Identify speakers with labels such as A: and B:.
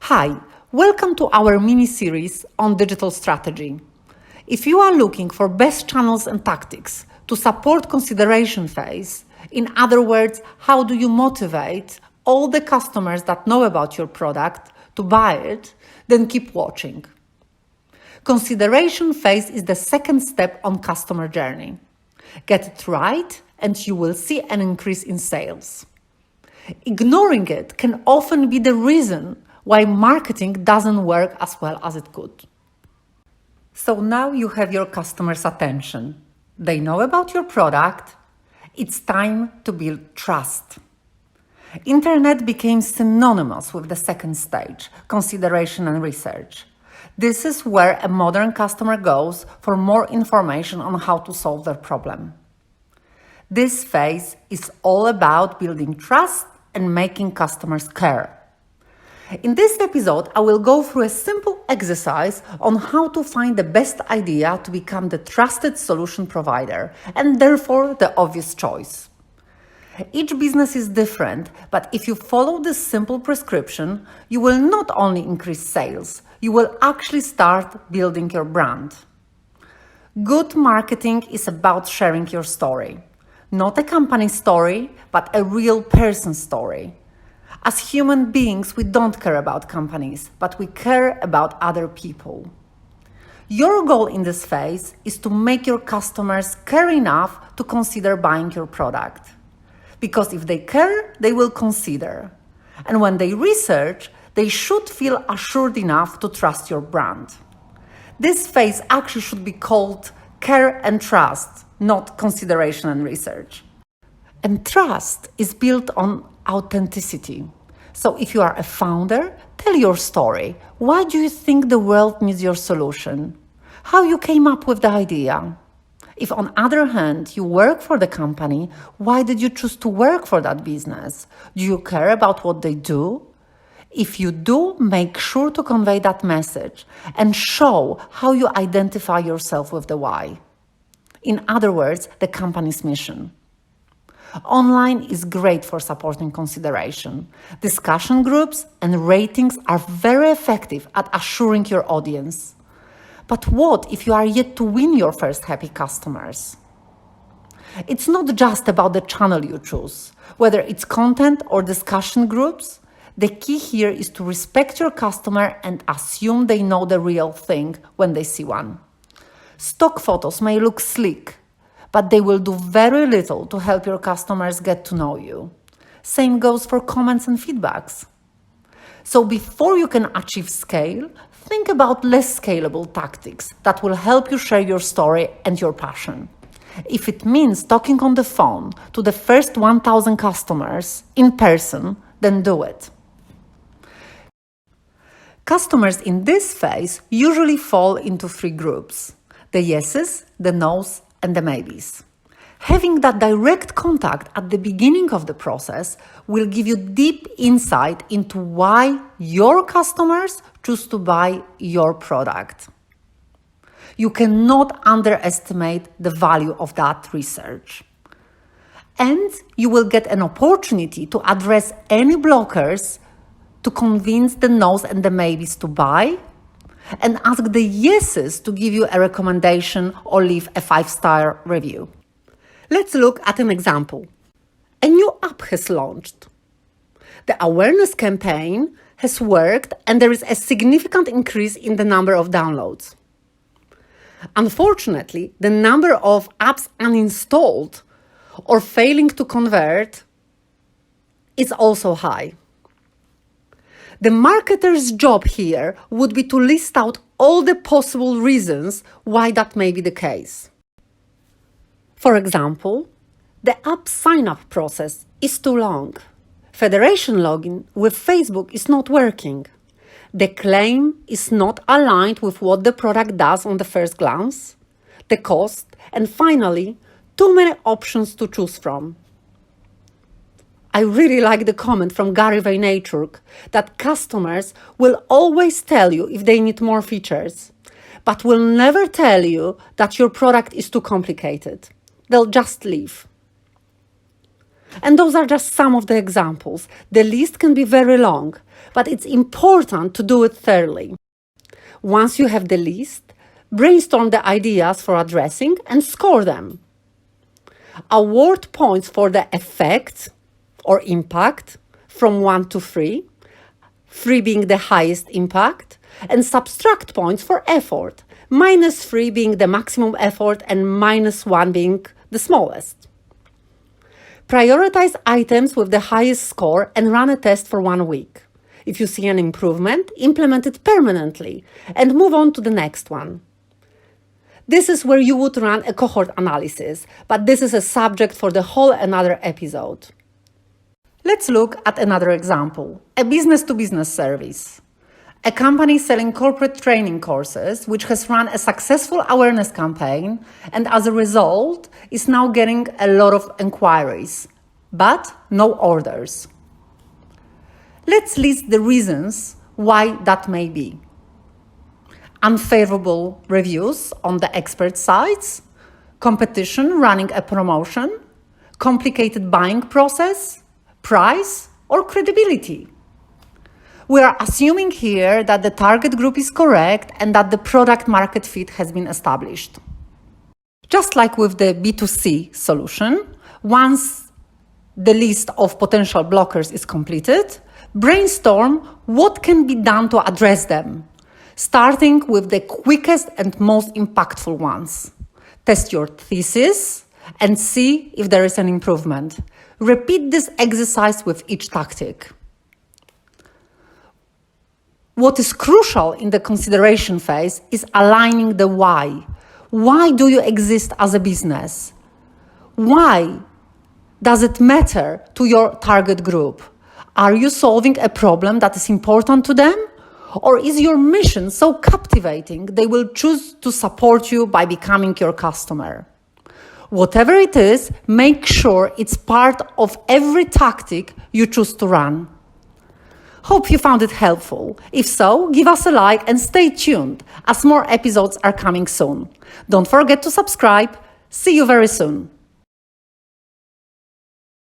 A: Hi, welcome to our mini-series on digital strategy. If you are looking for best channels and tactics to support consideration phase, in other words, how do you motivate all the customers that know about your product to buy it, then keep watching. Consideration phase is the second step on customer journey. Get it right and you will see an increase in sales. Ignoring it can often be the reason why marketing doesn't work as well as it could. So now you have your customers' attention. They know about your product. It's time to build trust. Internet became synonymous with the second stage, consideration and research. This is where a modern customer goes for more information on how to solve their problem. This phase is all about building trust and making customers care. In this episode, I will go through a simple exercise on how to find the best idea to become the trusted solution provider and therefore the obvious choice. Each business is different, but if you follow this simple prescription, you will not only increase sales, you will actually start building your brand. Good marketing is about sharing your story. Not a company story, but a real person story. As human beings, we don't care about companies, but we care about other people. Your goal in this phase is to make your customers care enough to consider buying your product. Because if they care, they will consider. And when they research, they should feel assured enough to trust your brand. This phase actually should be called care and trust, not consideration and research. And trust is built on authenticity. So if you are a founder, tell your story. Why do you think the world needs your solution? How you came up with the idea? If on the other hand, you work for the company, why did you choose to work for that business? Do you care about what they do? If you do, make sure to convey that message and show how you identify yourself with the why. In other words, the company's mission. Online is great for supporting consideration. Discussion groups and ratings are very effective at assuring your audience. But what if you are yet to win your first happy customers? It's not just about the channel you choose, whether it's content or discussion groups. The key here is to respect your customer and assume they know the real thing when they see one. Stock photos may look slick, but they will do very little to help your customers get to know you. Same goes for comments and feedbacks. So before you can achieve scale, think about less scalable tactics that will help you share your story and your passion. If it means talking on the phone to the first 1,000 customers in person, then do it. Customers in this phase usually fall into three groups: the yeses, the nos, and the maybes. Having that direct contact at the beginning of the process will give you deep insight into why your customers choose to buy your product. You cannot underestimate the value of that research. And you will get an opportunity to address any blockers to convince the no's and the maybes to buy, and ask the yeses to give you a recommendation or leave a 5-star review. Let's look at an example. A new app has launched. The awareness campaign has worked and there is a significant increase in the number of downloads. Unfortunately, the number of apps uninstalled or failing to convert is also high. The marketer's job here would be to list out all the possible reasons why that may be the case. For example, the app sign-up process is too long. Federation login with Facebook is not working. The claim is not aligned with what the product does on the first glance. The cost, and finally, too many options to choose from. I really like the comment from Gary Vaynerchuk that customers will always tell you if they need more features, but will never tell you that your product is too complicated. They'll just leave. And those are just some of the examples. The list can be very long, but it's important to do it thoroughly. Once you have the list, brainstorm the ideas for addressing and score them. Award points for the effect or impact from 1 to 3, 3 being the highest impact, and subtract points for effort, -3 being the maximum effort and -1 being the smallest. Prioritize items with the highest score and run a test for 1 week. If you see an improvement, implement it permanently and move on to the next one. This is where you would run a cohort analysis, but this is a subject for the whole another episode. Let's look at another example, a business-to-business service. A company selling corporate training courses, which has run a successful awareness campaign and as a result is now getting a lot of inquiries, but no orders. Let's list the reasons why that may be. Unfavorable reviews on the expert sites, competition running a promotion, complicated buying process, price, or credibility. We are assuming here that the target group is correct and that the product market fit has been established. Just like with the B2C solution, once the list of potential blockers is completed, brainstorm what can be done to address them, starting with the quickest and most impactful ones. Test your thesis and see if there is an improvement. Repeat this exercise with each tactic. What is crucial in the consideration phase is aligning the why. Why do you exist as a business? Why does it matter to your target group? Are you solving a problem that is important to them? Or is your mission so captivating they will choose to support you by becoming your customer? Whatever it is, make sure it's part of every tactic you choose to run. Hope you found it helpful. If so, give us a like and stay tuned as more episodes are coming soon. Don't forget to subscribe. See you very soon.